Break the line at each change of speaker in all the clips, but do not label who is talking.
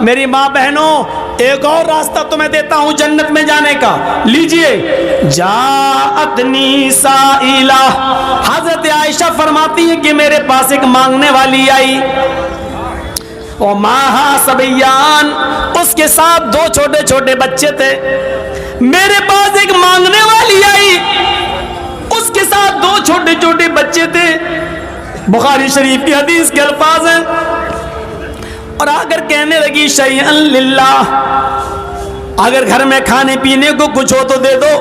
میری ماں بہنوں، ایک اور راستہ تمہیں دیتا ہوں جنت میں جانے کا، لیجئے۔ جاءتنی سائلہ، حضرت عائشہ فرماتی ہیں کہ میرے پاس ایک مانگنے والی آئی، ومعہا صبیان، اس کے ساتھ 2 چھوٹے چھوٹے بچے تھے۔ میرے پاس ایک مانگنے والی آئی، اس کے ساتھ 2 چھوٹے چھوٹے بچے تھے۔ بخاری شریف کی حدیث کے الفاظ ہیں، اور اگر کہنے لگی شیئا للہ، اگر گھر میں کھانے پینے کو کچھ ہو تو دے دو،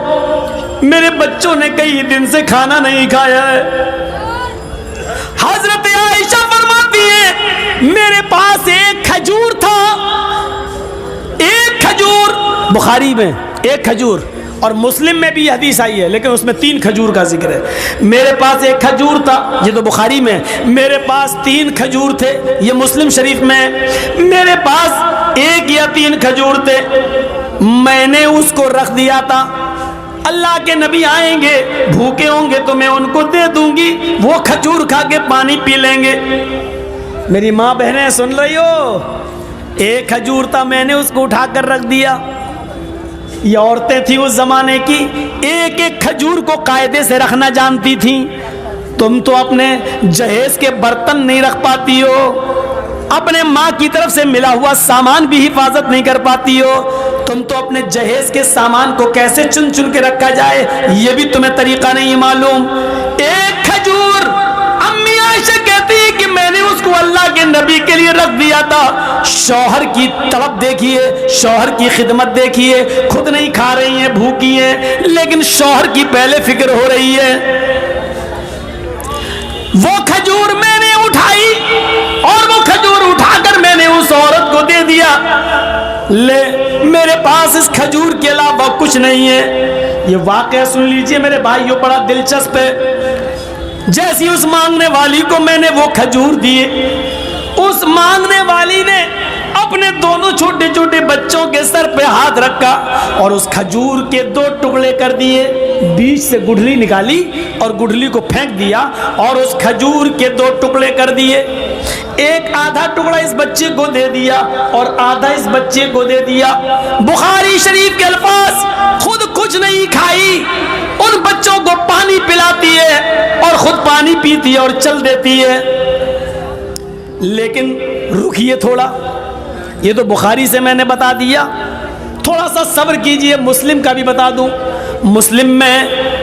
میرے بچوں نے کئی دن سے کھانا نہیں کھایا ہے۔ حضرت عائشہ فرماتی ہے میرے پاس ایک کھجور تھا، ایک کھجور، بخاری میں ایک کھجور، اور مسلم میں بھی یہ حدیث آئی ہے لیکن اس میں 3 کھجور کا ذکر ہے۔ میرے پاس ایک کھجور تھا، یہ تو بخاری میں، میرے پاس 3 کھجور تھے، یہ مسلم شریف میں، میرے پاس 1 یا 3 کھجور تھے، میں نے اس کو رکھ دیا تھا، اللہ کے نبی آئیں گے بھوکے ہوں گے تو میں ان کو دے دوں گی، وہ کھجور کھا کے پانی پی لیں گے۔ میری ماں بہنیں سن رہی ہو، 1 کھجور تھا، میں نے اس کو اٹھا کر رکھ دیا۔ یہ عورتیں تھیں اس زمانے کی، ایک ایک کھجور کو قاعدے سے رکھنا جانتی تھیں۔ تم تو اپنے جہیز کے برتن نہیں رکھ پاتی ہو، اپنے ماں کی طرف سے ملا ہوا سامان بھی حفاظت نہیں کر پاتی ہو، تم تو اپنے جہیز کے سامان کو کیسے چن چن کے رکھا جائے یہ بھی تمہیں طریقہ نہیں معلوم۔ 1 کھجور، امی عائشہ کہتی ہے کہ میں نے اس کو اللہ کے نبی کے لیے رکھ دیا تھا۔ شوہر کی طلب دیکھیے، شوہر کی خدمت دیکھیے، خود نہیں کھا رہی ہیں، بھوکی ہیں، لیکن شوہر کی پہلے فکر ہو رہی ہے۔ وہ کھجور میں نے اٹھائی اور وہ کھجور اٹھا کر میں نے اس عورت کو دے دیا، لے میرے پاس اس کھجور کے علاوہ کچھ نہیں ہے۔ یہ واقعہ سن لیجئے میرے بھائیوں، بڑا دلچسپ ہے۔ جیسی اس مانگنے والی کو میں نے وہ کھجور دیے، اس مانگنے والی نے اپنے دونوں چھوٹے چھوٹے بچوں کے سر پہ ہاتھ رکھا اور اس کھجور کے 2 ٹکڑے کر دیے، بیچ سے گٹھلی نکالی اور گٹھلی کو پھینک دیا اور اس کھجور کے 2 ٹکڑے کر دیے۔ ایک آدھا ٹکڑا اس بچے کو دے دیا اور آدھا اس بچے کو دے دیا۔ بخاری شریف کے الفاظ، خود کچھ نہیں کھائی، ان بچوں کو پانی پلاتی ہے اور خود پانی پیتی ہے اور چل دیتی ہے۔ لیکن رکیے تھوڑا، یہ تو بخاری سے میں نے بتا دیا، تھوڑا سا صبر کیجئے، مسلم کا بھی بتا دوں۔ مسلم میں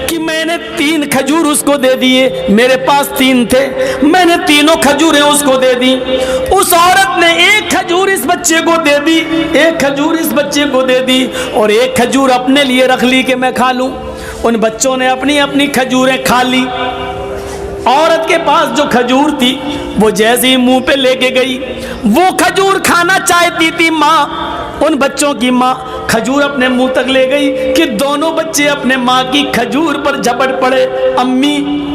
کہ میں نے 3 کھجور اس کو دے دیے، میرے پاس 3 تھے، میں نے تینوں کھجوریں اس کو دے دی۔ اس عورت نے 1 کھجور اس بچے کو دے دی، 1 کھجور اس بچے کو دے دی اور 1 کھجور اپنے لیے رکھ لی کہ میں کھا لوں۔ ان بچوں نے اپنی اپنی کھجوریں کھا لی۔ عورت کے پاس جو کھجور تھی وہ جیسے ہی منہ پہ لے کے گئی، وہ کھجور کھانا چاہتی تھی ماں، ان بچوں کی ماں کھجور اپنے منہ تک لے گئی کہ دونوں بچے اپنے ماں کی کھجور پر جھپٹ پڑے۔ امی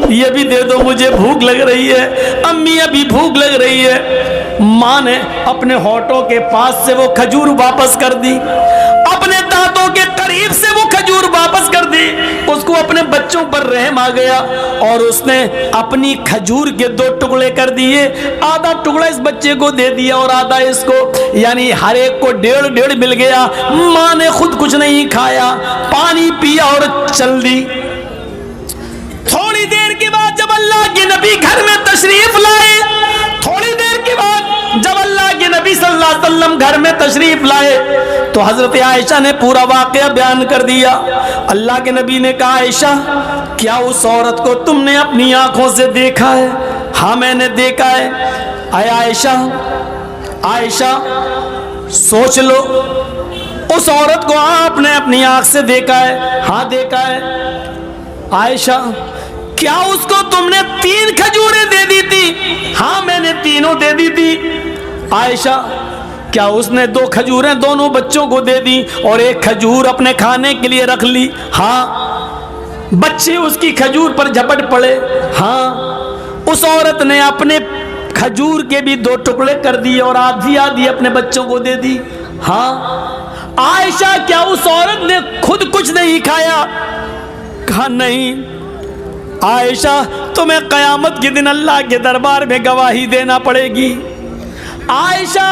یہ بھی دے دو، مجھے بھوک لگ رہی ہے، امی ابھی بھوک لگ رہی ہے۔ ماں نے اپنے ہونٹوں کے پاس سے وہ کھجور واپس کر دی، اپنے دانتوں کے قریب سے وہ کھجور واپس کر دی۔ اس کو اپنے بچوں پر رحم آ گیا اور اس نے اپنی کھجور کے 2 ٹکڑے کر دیے، آدھا ٹکڑا اس بچے کو دے دیا اور آدھا اس کو، یعنی ہر ایک کو 1.5 مل گیا۔ ماں نے خود کچھ نہیں کھایا، پانی پیا اور چل دی۔ تھوڑی دیر کے بعد جب اللہ کے نبی گھر میں تشریف لائے، تھوڑی دیر کے بعد جب اللہ کے نبی صلی اللہ علیہ وسلم گھر میں تشریف لائے تو حضرت عائشہ نے پورا واقعہ بیان کر دیا۔ اللہ کے نبی نے کہا، عائشہ کیا اس عورت کو تم نے اپنی آنکھوں سے دیکھا ہے؟ ہاں میں نے دیکھا ہے۔ اے عائشہ، عائشہ سوچ لو، اس عورت کو آپ نے اپنی آنکھ سے دیکھا ہے؟ ہاں دیکھا ہے۔ عائشہ کیا اس کو تم نے 3 کھجوریں دے دی تھی؟ ہاں میں نے تینوں دے دی تھی۔ عائشہ کیا اس نے 2 کھجوریں دونوں بچوں کو دے دی اور 1 کھجور اپنے کھانے کے لیے رکھ لی؟ ہاں۔ بچے اس کی کھجور پر جھپٹ پڑے؟ ہاں۔ اس عورت نے اپنے کھجور کے بھی 2 ٹکڑے کر دیے اور آدھی آدھی اپنے بچوں کو دے دی؟ ہاں۔ عائشہ کیا اس عورت نے خود کچھ نہیں کھایا؟ کہا نہیں۔ عائشہ تمہیں قیامت کے دن اللہ کے دربار میں گواہی دینا پڑے گی۔ عائشہ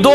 2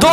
2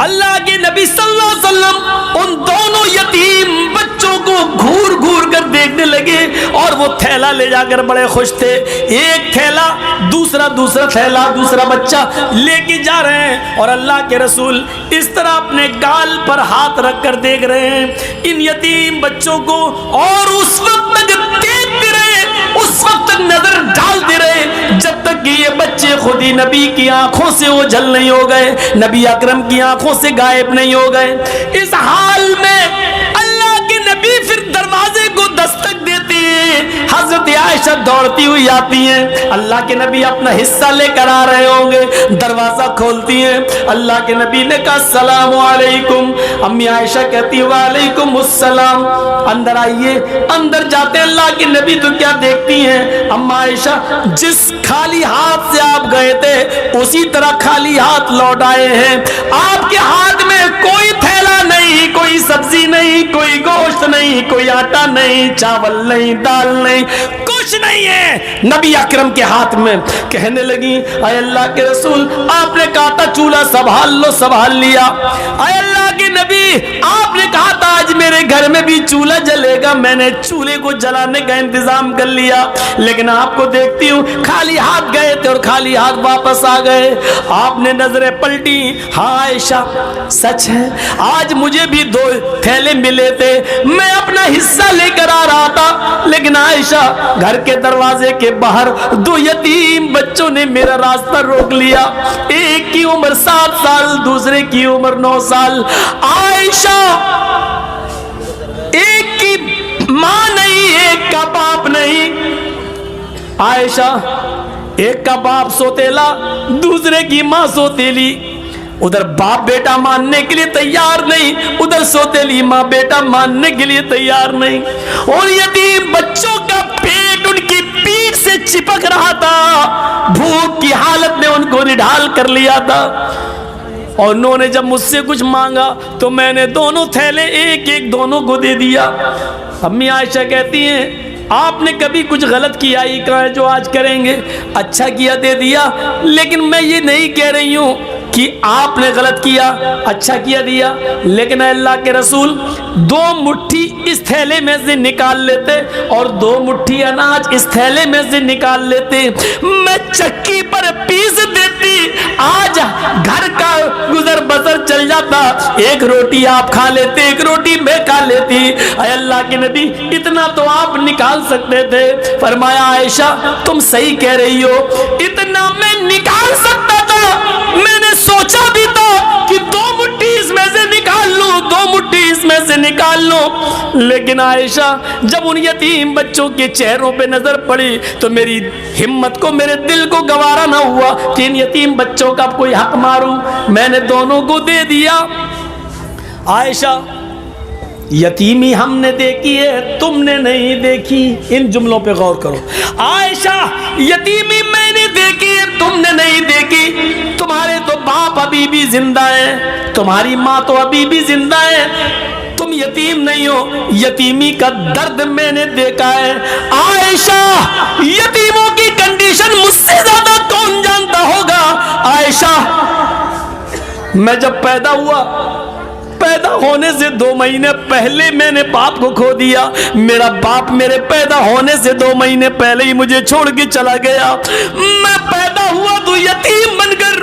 اللہ کے نبی صلی اللہ علیہ وسلم ان دونوں یتیم بچوں کو گھور گھور کر دیکھنے لگے اور وہ تھیلا لے جا کر بڑے خوش تھے. ایک تھیلا دوسرا تھیلا دوسرا بچہ لے کے جا رہے ہیں اور اللہ کے رسول اس طرح اپنے گال پر ہاتھ رکھ کر دیکھ رہے ہیں ان یتیم بچوں کو, اور اس وقت تک دیکھتے رہے, اس وقت تک نظر ڈالتے رہے جب تک کہ یہ بچے خود ہی نبی کی آنکھوں سے اوجھل نہیں ہو گئے, نبی اکرم کی آنکھوں سے غائب نہیں ہو گئے. اس حال میں اللہ کے نبی پھر دروازے کو دستک دیتے ہیں. حضرت عائشہ دوڑتی ہوئی آتی ہیں, اللہ کے نبی اپنا حصہ لے کر آ رہے ہوں گے, دروازہ کھولتی ہیں. اللہ کے نبی نے کہا السلام علیکم. امی عائشہ کہتی ہے وعلیکم السلام. اندر آئیے. اندر جاتے اللہ کے نبی تو کیا دیکھتی ہیں اما عائشہ, جس خالی ہاتھ سے آپ گئے تھے اسی طرح خالی ہاتھ لوٹ آئے ہیں. آپ کے ہاتھ میں کوئی تھیلا نہیں, کوئی سبزی نہیں, کوئی گوشت نہیں, کوئی آٹا نہیں, چاول نہیں, دال نہیں, کچھ نہیں ہے نبی اکرم کے ہاتھ میں. کہنے لگی اے اللہ کے رسول آپ نے کہا تھا چولہا سنبھال لو, سنبھال لیا. اے اللہ کے نبی آپ نے کہا تھا آج میرے گھر میں بھی چولہا جلے گا, میں نے چولہے کو جلانے کا انتظام کر لیا, لیکن آپ کو دیکھتی ہوں خالی ہاتھ گئے تھے اور خالی ہاتھ واپس آ گئے. آپ نے نظریں پلٹی. ہاں عائشہ سچ ہے, آج مجھے بھی 2 تھیلے ملے تھے, میں اپنا حصہ لے کر آ رہا تھا, لیکن عائشہ گھر کے دروازے کے باہر 2 یتیم بچوں نے میرا راستہ روک لیا. ایک کی عمر 7 سال, دوسرے کی عمر 9 سال. عائشہ ایک کی ماں نہیں, ایک کا باپ نہیں. عائشہ ایک کا باپ سوتیلا, دوسرے کی ماں سوتیلی. ادھر باپ بیٹا ماننے کے لیے تیار نہیں, ادھر سوتیلی ماں بیٹا ماننے کے لیے تیار نہیں. اور یتیم بچوں کا پیٹ ان کی پیٹھ سے چپک رہا تھا, بھوک کی حالت نے ان کو نڈھال کر لیا تھا. اور انہوں نے جب مجھ سے کچھ مانگا تو میں نے دونوں تھیلے ایک ایک دونوں کو دے دیا. امی عائشہ کہتی ہیں آپ نے کبھی کچھ غلط کیا ہی کہا ہے جو آج کریں گے, اچھا کیا دے دیا, لیکن میں یہ نہیں کہہ رہی ہوں کہ آپ نے غلط کیا, اچھا کیا دیا, لیکن اللہ کے رسول 2 مٹھی اس تھیلے میں سے نکال لیتے اور 2 مٹھی اناج اس تھیلے میں سے نکال لیتے, میں چکی پر پیس دیتی, آج گھر کا گزر بسر چل جاتا. ایک روٹی آپ کھا لیتے, ایک روٹی میں کھا لیتی. اے اللہ کے نبی اتنا تو آپ نکال سکتے تھے. فرمایا عائشہ تم صحیح کہہ رہی ہو, اتنا میں نکال سکتا تھا, میں نے سوچا بھی تھا کہ 2 مٹھی اس میں سے نکال لوں, 2 مٹھی اس میں سے نکال لوں, لیکن عائشہ جب ان یتیم بچوں کے چہروں پہ نظر پڑی تو میری ہمت کو, میرے دل کو گوارا نہ ہوا کہ ان یتیم بچوں کا کوئی حق ماروں. میں نے دونوں کو دے دیا. عائشہ یتیمی ہم نے دیکھی ہے, تم نے نہیں دیکھی. ان جملوں پہ غور کرو. عائشہ یتیمی میں نے دیکھی ہے, تم نے نہیں دیکھی. تمہارے تو باپ ابھی بھی زندہ ہیں, تمہاری ماں تو ابھی بھی زندہ ہے, تم یتیم نہیں ہو. یتیمی کا درد میں نے دیکھا ہے. عائشہ یتیموں کی کنڈیشن مجھ سے زیادہ کون جانتا ہوگا. عائشہ میں جب پیدا ہوا, پیدا ہونے سے 2 مہینے پہلے میں نے باپ کو کھو دیا. میرا باپ میرے پیدا ہونے سے 2 مہینے پہلے ہی مجھے چھوڑ کے چلا گیا. میں پیدا ہوا تو یتیم بن کر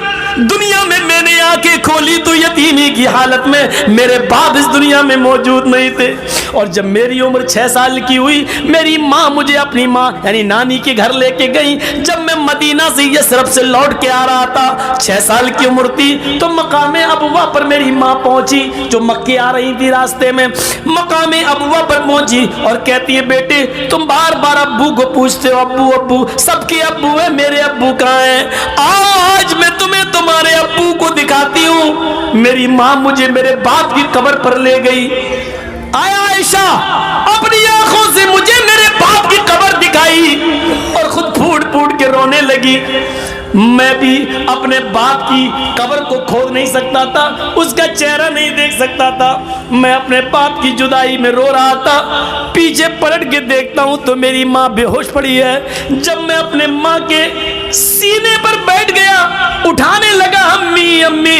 دنیا میں میں نے آنکھیں کھولی تو یتیمی کی حالت میں میرے باپ اس دنیا میں موجود نہیں تھے. اور جب میری عمر 6 سال کی ہوئی, میری ماں مجھے اپنی ماں یعنی نانی کے گھر لے کے گئی. جب میں مدینہ سے یثرب سے لوٹ کے آ رہا تھا, 6 سال کی عمر تھی, تو مقام ابوا پر میری ماں پہنچی جو مکے آ رہی تھی. راستے میں مقام ابوا پر پہنچی اور کہتی ہے بیٹے تم بار بار ابو کو پوچھتے ہو, ابو ابو, سب کے ابو ہیں, میرے ابو کہاں ہیں؟ آج میں تمہیں تمہارے ابو کو دکھاتی ہوں. میری ماں مجھے میرے باپ کی قبر پر لے گئی. عائشہ اپنی آنکھوں سے مجھے میرے باپ کی قبر دکھائی اور خود پھوٹ پھوٹ کے رونے لگی. میں بھی اپنے باپ کی قبر کو کھود نہیں سکتا تھا, اس کا چہرہ نہیں دیکھ سکتا تھا. میں اپنے باپ کی جدائی میں رو رہا تھا. پیچھے پلٹ کے دیکھتا ہوں تو میری ماں بے ہوش پڑی ہے. جب میں اپنے ماں کے سینے پر بیٹھ گیا, اٹھانے لگا امی امی,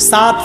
7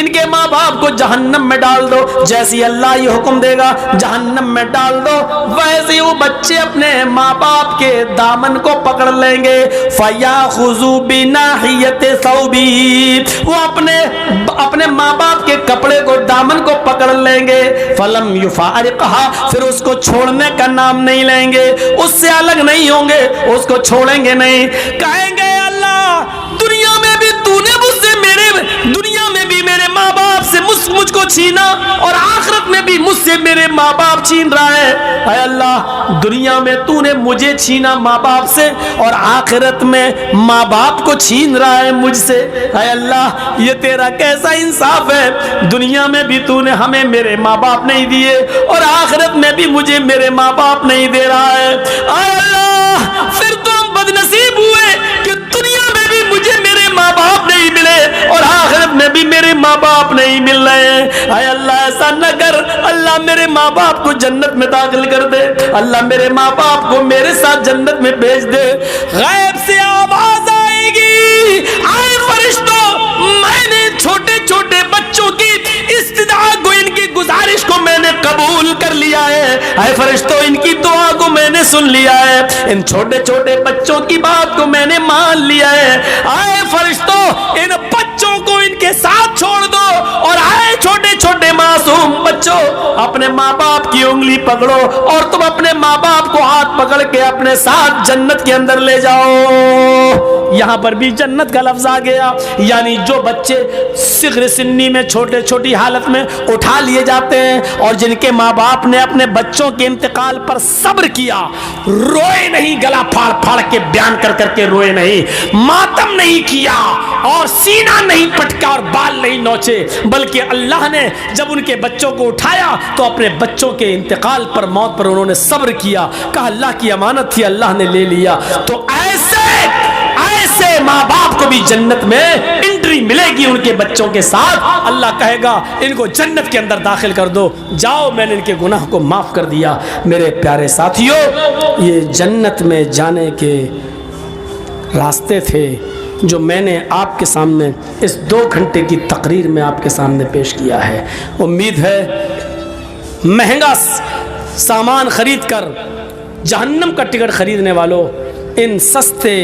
ان کے ماں باپ کو جہنم میں ڈال دو، جیسی اللہ یہ حکم دے گا جہنم میں ڈال دو، ویسے ہی وہ بچے اپنے ماں باپ کے دامن کو پکڑ لیں گے، فَيَأْخُذُوا بِنَاحِيَةِ ثَوْبِهِ، وہ اپنے ماں باپ کے کپڑے کو دامن کو پکڑ لیں گے، فَلَمْ يُفَارِقْهَا، پھر اس کو چھوڑنے کا نام نہیں لیں گے، اس سے الگ نہیں ہوں گے، اس کو چھوڑیں گے نہیں، کہیں گے اللہ دنیا میں بھی تو نے مجھ سے دنیا میں بھی میرے ماں باپ سے مجھ کو چھینا، اور آخرت میں بھی مجھ سے میرے ماں باپ چھین رہا ہے، اے اللہ دنیا میں تو نے مجھے چھینا ماں باپ سے، اور آخرت میں ماں باپ کو چھین رہا ہے مجھ سے، اے اللہ یہ تیرا کیسا انصاف ہے، دنیا میں بھی تو نے ہمیں میرے ماں باپ نہیں دیے، اور آخرت میں بھی مجھے میرے ماں باپ نہیں دے رہا ہے، اے اللہ پھر تو ہم بدنصیب ہوئے کہ دنیا میں بھی مجھے میرے ماں باپ نہیں ملے، اور آخرت میں بھی میرے ماں باپ نہیں مل رہے ہیں، اے اللہ ایسا نہ کر، اللہ میرے ماں باپ کو جنت میں داخل کر دے، اللہ میرے ماں باپ کو میرے ساتھ جنت میں بھیج دے۔ غیب سے آواز آئے گی، آئے فرشتوں میں نے چھوٹے چھوٹے بچوں کی استدعا کو، ان کی گزارش کو میں نے قبول کر لیا ہے، اے فرشتوں ان کی دعا کو میں نے سن لیا ہے، ان چھوٹے چھوٹے بچوں کی بات کو میں نے مان لیا ہے، اے فرشتوں ان بچوں کو ان کے ساتھ چھوڑ دو، اور آئے چھوٹے چھوٹے معصوم بچوں اپنے ماں باپ کی انگلی پکڑو، اور تم اپنے ماں باپ کو ہاتھ پکڑ کے اپنے ساتھ جنت کے اندر لے جاؤ۔ یہاں پر بھی جنت کا لفظ آ گیا، یعنی جو بچے صغر سنی میں چھوٹے چھوٹی حالت میں اٹھا لیے جاتے ہیں، اور جن کے ماں باپ نے اپنے بچوں کے انتقال پر صبر کیا، روئے نہیں، گلا پھاڑ پھاڑ کے بیان کر کر کے روئے نہیں، ماتم نہیں کیا، اور سینہ نہیں پٹکا اور بال نہیں نوچے، بلکہ اللہ نے جب ان کے بچوں کو اٹھایا تو اپنے بچوں کے انتقال پر، موت پر انہوں نے صبر کیا، کہا اللہ کی امانت تھی اللہ نے لے لیا۔ تو ایسے ماں باپ کو بھی جنت میں انٹری ملے گی ان کے بچوں کے ساتھ، اللہ کہے گا ان کو جنت کے اندر داخل کر دو، جاؤ میں نے ان کے گناہ کو معاف کر دیا۔ میرے پیارے ساتھیو، یہ جنت میں جانے کے راستے تھے جو میں نے آپ کے سامنے اس 2 گھنٹے کی تقریر میں آپ کے سامنے پیش کیا ہے۔ امید ہے مہنگا سامان خرید کر جہنم کا ٹکٹ خریدنے والوں، ان سستے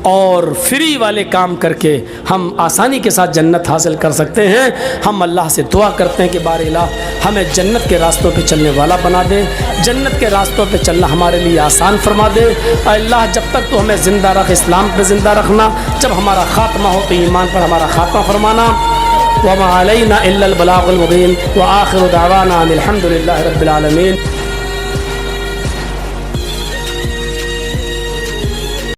اور فری والے کام کر کے ہم آسانی کے ساتھ جنت حاصل کر سکتے ہیں۔ ہم اللہ سے دعا کرتے ہیں کہ بار الہ ہمیں جنت کے راستوں پہ چلنے والا بنا دے، جنت کے راستوں پہ چلنا ہمارے لیے آسان فرما دے۔ اے اللہ جب تک تو ہمیں زندہ رکھ، اسلام پہ زندہ رکھنا، جب ہمارا خاتمہ ہو تو ایمان پر ہمارا خاتمہ فرمانا۔ وما علینا الا البلاغ المبین، وآخر دعوانا ان الحمد للہ رب العالمین۔